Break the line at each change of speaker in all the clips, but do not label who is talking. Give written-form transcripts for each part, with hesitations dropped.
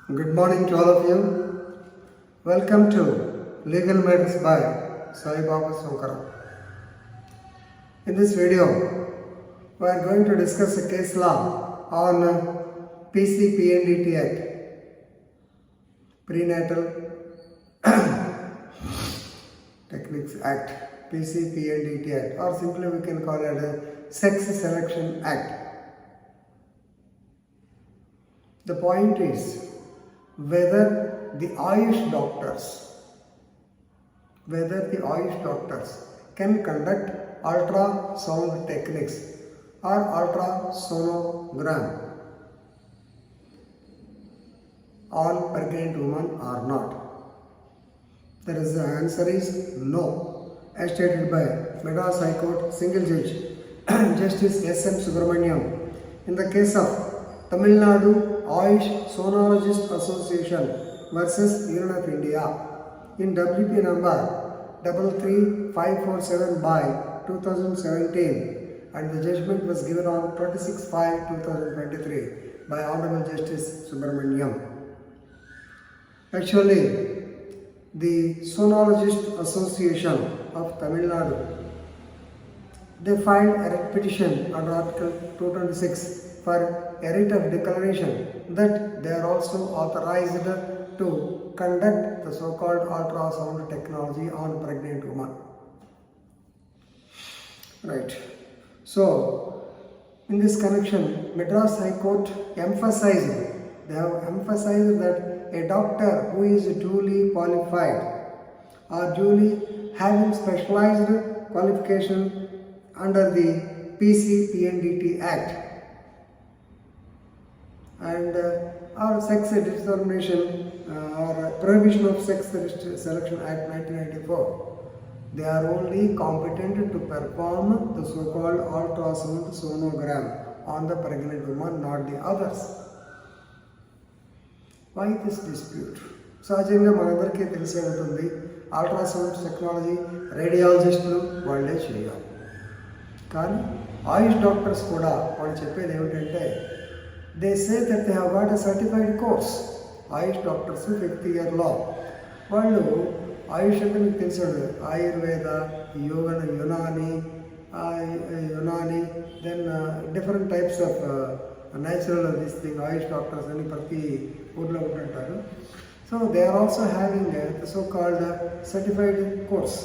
Good morning to all of you. Welcome to Legal Matters by Sai Baba Sankara. In this video, we are going to discuss a case law on PCPNDT Act, Prenatal Techniques Act, PCPNDT Act, or simply we can call it a Sex Selection Act. The point is whether the Ayush doctors can conduct ultrasound techniques or ultrasonogram on pregnant women or not. The answer is no, as stated by Madras High Court Single Judge Justice S.M. Subramaniam in the case of Tamil Nadu Ayush Sonologist Association versus Union of India in WP number 33547 by 2017, and the judgment was given on 26/5/2023 by Honorable Justice Subramaniam. Actually, the Sonologist Association of Tamil Nadu, they filed a writ petition under Article 226 for a writ of declaration that they are also authorized to conduct the so-called ultrasound technology on pregnant women. Right. So, in this connection, Madras High Court they have emphasized that a doctor who is duly qualified or duly having specialized qualification under the PCPNDT Act and or Sex Determination or Prohibition of Sex Selection Act 1994, they are only competent to perform the so-called ultrasound sonogram on the pregnant woman, not the others. Why this dispute? సహజంగా మనందరికీ తెలిసే ఉంటుంది, ultrasound technology రేడియాలజిస్టులు వాళ్ళే చేయాలి. కానీ ఆయుష్ doctors కూడా వాళ్ళు చెప్పేది ఏమిటంటే, they say that they have got a certified course. Ayush doctors 5th year law. వాళ్ళు ఆయుష్ అంటే మీకు తెలిసాడు, Ayurveda, Unani, then different types of natural this thing Ayush doctors అని ప్రతి ఊర్లో ఉంటుంటారు. So they are also having the so called certified course.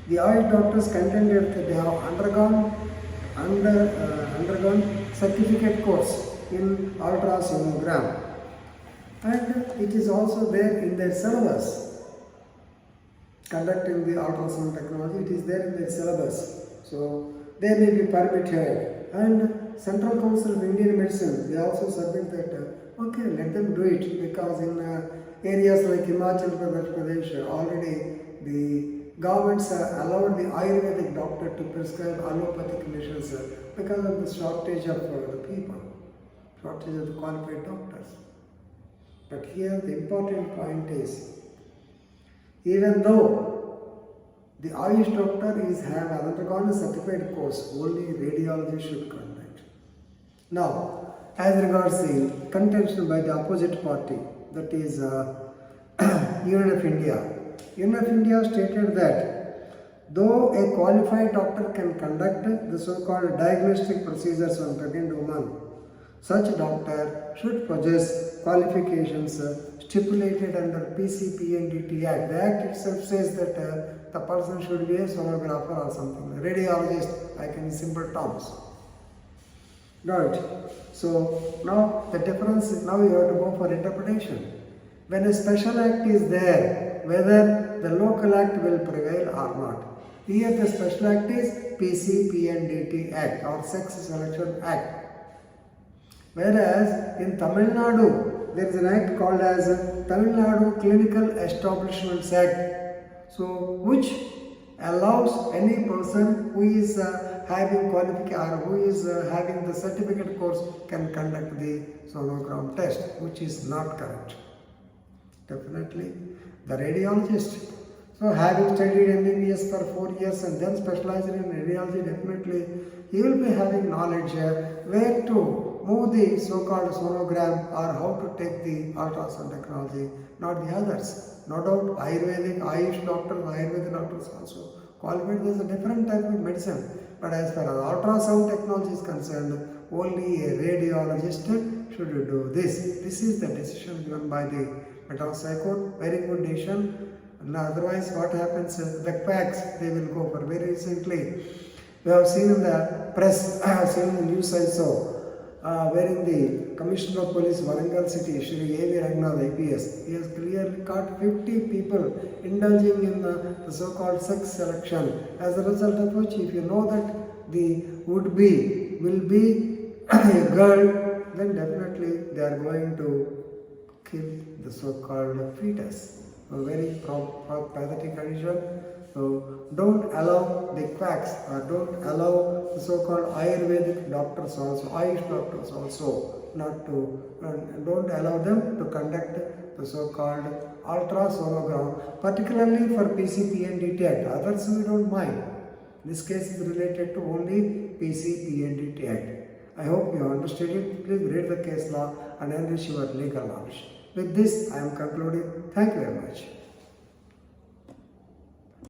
The Ayush doctors contended that they have undergone certificate course in ultrasonogram, and it is also there in their syllabus. Conducting the ultrasound technology, it is there in their syllabus, so they may be permitted. And Central Council of Indian Medicine, they also submit that okay, let them do it, because in areas like Himachal Pradesh already the governments allowed the Ayurvedic doctor to prescribe allopathic medicines because of the shortage of the people, shortage of the qualified doctors. But here the important point is, even though the Ayush doctor have undergone a certified course, only radiology should conduct. Now, as regards the contention by the opposite party, that is Union of India. Union of India stated that though a qualified doctor can conduct the so-called diagnostic procedures on pregnant women, such doctor should possess qualifications stipulated under PCPNDT Act. The Act itself says that the person should be a sonographer or something, a radiologist, like in simple terms. Right. So now the difference is, now you have to go for interpretation. When a special act is there, whether the local act will prevail or not. Here the special act is PCPNDT Act or Sex Selection Act. Whereas in Tamil Nadu, there is an act called as Tamil Nadu Clinical Establishments Act, so which allows any person who is having qualification or who is having the certificate course can conduct the sonogram test, which is not correct. Definitely the radiologist, so having studied MBBS for 4 years and then specialized in radiology, definitely he will be having knowledge where to move the so-called sonogram or how to take the ultrasound technology, not the others. No doubt Ayurvedic, Ayush doctors, Ayurvedic doctors also qualified. There is a different type of medicine. But as far as ultrasound technology is concerned, only a radiologist should do this. This is the decision given by the Madras High Court. Very good decision. And otherwise, what happens? The quacks, they will go for. Very recently, we have seen in the press, I have seen in the news also, wherein the Commissioner of Police Warangal City, Shri A.V. Rangnath IPS, he has clearly caught 50 people indulging in the so-called sex selection. As a result of which, if you know that the would-be will be a girl, then definitely they are going to kill the so-called fetus. A very pathetic condition. So don't allow the quacks or don't allow the so-called Ayurvedic doctors also, Ayush doctors also, not to, don't allow them to conduct the so-called ultrasonogram, particularly for PCPND Act. Others we don't mind. This case is related to only PCPND Act. I hope you understood it. Please read the case law and enrich your legal knowledge. With this, I am concluding. Thank you very much.